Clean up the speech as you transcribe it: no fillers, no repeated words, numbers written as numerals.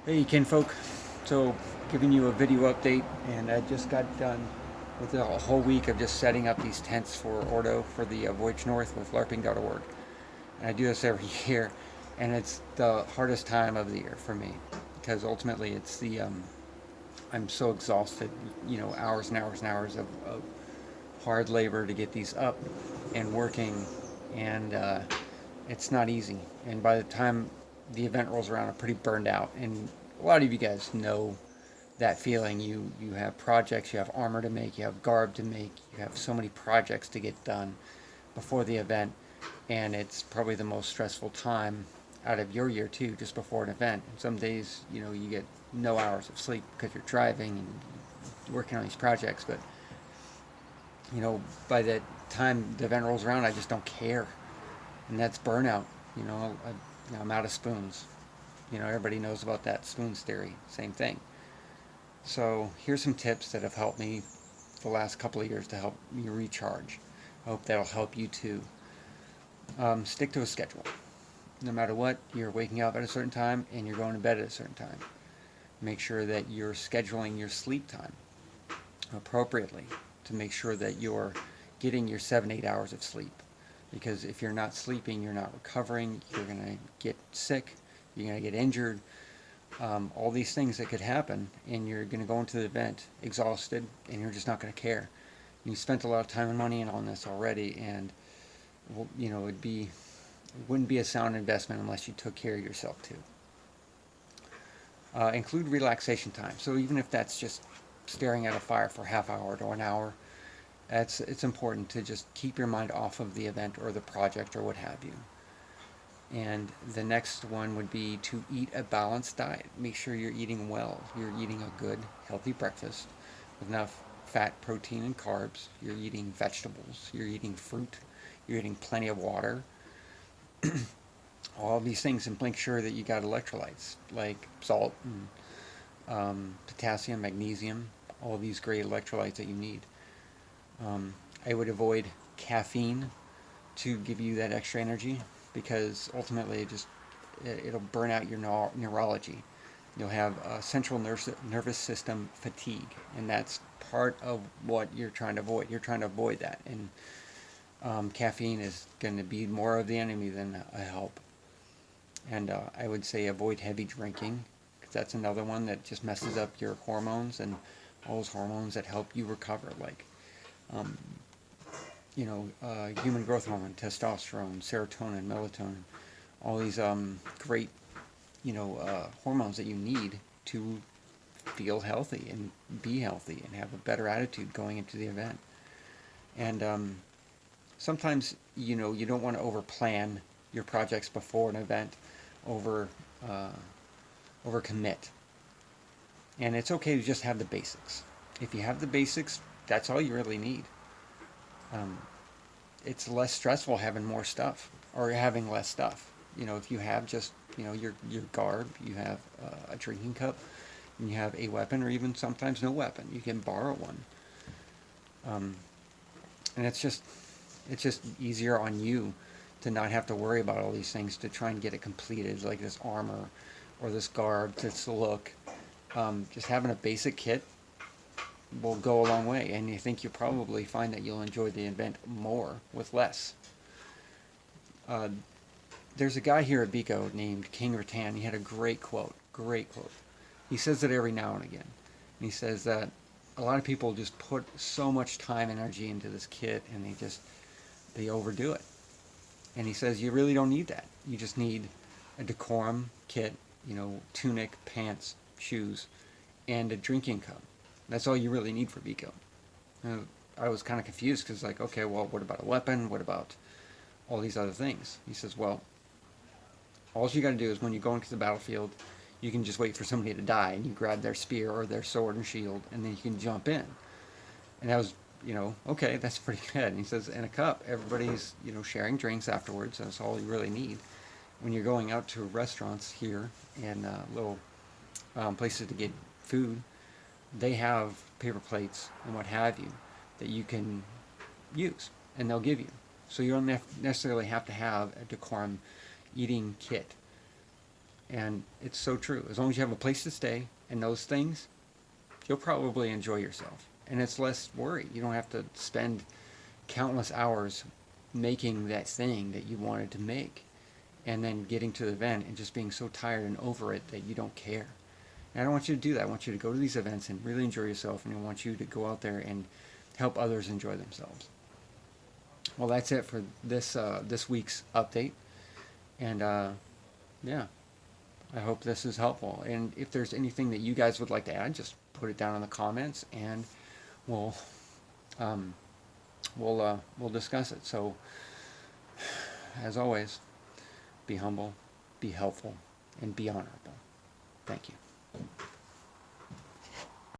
Hey kinfolk, so giving you a video update, and I just got done with a whole week of just setting up these tents for Ordo for the Voyage North with larping.org. And I do this every year, and it's the hardest time of the year for me because ultimately it's I'm so exhausted, hours and hours and hours of hard labor to get these up and working, and it's not easy. And by the time the event rolls around, I'm pretty burned out. And a lot of you guys know that feeling. You have projects, you have armor to make, you have garb to make, you have so many projects to get done before the event, and it's probably the most stressful time out of your year too, just before an event. And some days, you get no hours of sleep because you're driving and working on these projects. But by the time the event rolls around, I just don't care, and that's burnout. I'm out of spoons. Everybody knows about that spoons theory. Same thing. So here's some tips that have helped me the last couple of years to help me recharge. I hope that'll help you too. Stick to a schedule. No matter what, you're waking up at a certain time and you're going to bed at a certain time. Make sure that you're scheduling your sleep time appropriately to make sure that you're getting your 7, 8 hours of sleep. Because if you're not sleeping, you're not recovering, you're going to get sick, you're going to get injured, all these things that could happen, and you're going to go into the event exhausted, and you're just not going to care. You spent a lot of time and money on this already, and it wouldn't be a sound investment unless you took care of yourself too. Include relaxation time. So even if that's just staring at a fire for a half hour to an hour, it's important to just keep your mind off of the event or the project or what have you. And the next one would be to eat a balanced diet. Make sure you're eating well. You're eating a good, healthy breakfast with enough fat, protein, and carbs. You're eating vegetables. You're eating fruit. You're eating plenty of water. All these things, and make sure that you got electrolytes like salt and potassium, magnesium, all these great electrolytes that you need. I would avoid caffeine to give you that extra energy because ultimately it'll burn out your neurology. You'll have central nervous system fatigue, and that's part of what you're trying to avoid. You're trying to avoid that, and caffeine is going to be more of the enemy than a help. And I would say avoid heavy drinking because that's another one that just messes up your hormones and all those hormones that help you recover, like um, human growth hormone, testosterone, serotonin, melatonin, all these great, hormones that you need to feel healthy and be healthy and have a better attitude going into the event. And sometimes, you don't want to overplan your projects before an event, over uh, over commit. And it's okay to just have the basics. If you have the basics, that's all you really need. Um, it's less stressful having more stuff or having less stuff. If you have just your garb, you have a drinking cup, and you have a weapon, or even sometimes no weapon, you can borrow one. Um, and it's just easier on you to not have to worry about all these things to try and get it completed, like this armor or this garb, this look. Just having a basic kit will go a long way, and you think you'll probably find that you'll enjoy the event more with less. Uh, there's a guy here at Bico named King Rattan. He had a great quote. Great quote. He says it every now and again. He says that a lot of people just put so much time and energy into this kit, and they overdo it. And he says you really don't need that. You just need a decorum kit, tunic, pants, shoes, and a drinking cup. That's all you really need for Bico. I was kind of confused because, like, okay, well, what about a weapon? What about all these other things? He says, well, all you got to do is when you go into the battlefield, you can just wait for somebody to die, and you grab their spear or their sword and shield, and then you can jump in. And that was, okay, that's pretty good. And he says, in a cup, everybody's, sharing drinks afterwards. That's all you really need. When you're going out to restaurants here and little places to get food, they have paper plates and what have you that you can use, and they'll give you. So you don't necessarily have to have a decorum eating kit. And it's so true. As long as you have a place to stay and those things, you'll probably enjoy yourself. And it's less worry. You don't have to spend countless hours making that thing that you wanted to make, and then getting to the event and just being so tired and over it that you don't care. And I don't want you to do that. I want you to go to these events and really enjoy yourself, and I want you to go out there and help others enjoy themselves. Well, that's it for this week's update. And yeah, I hope this is helpful. And if there's anything that you guys would like to add, just put it down in the comments, and we'll we'll discuss it. So, as always, be humble, be helpful, and be honorable. Thank you.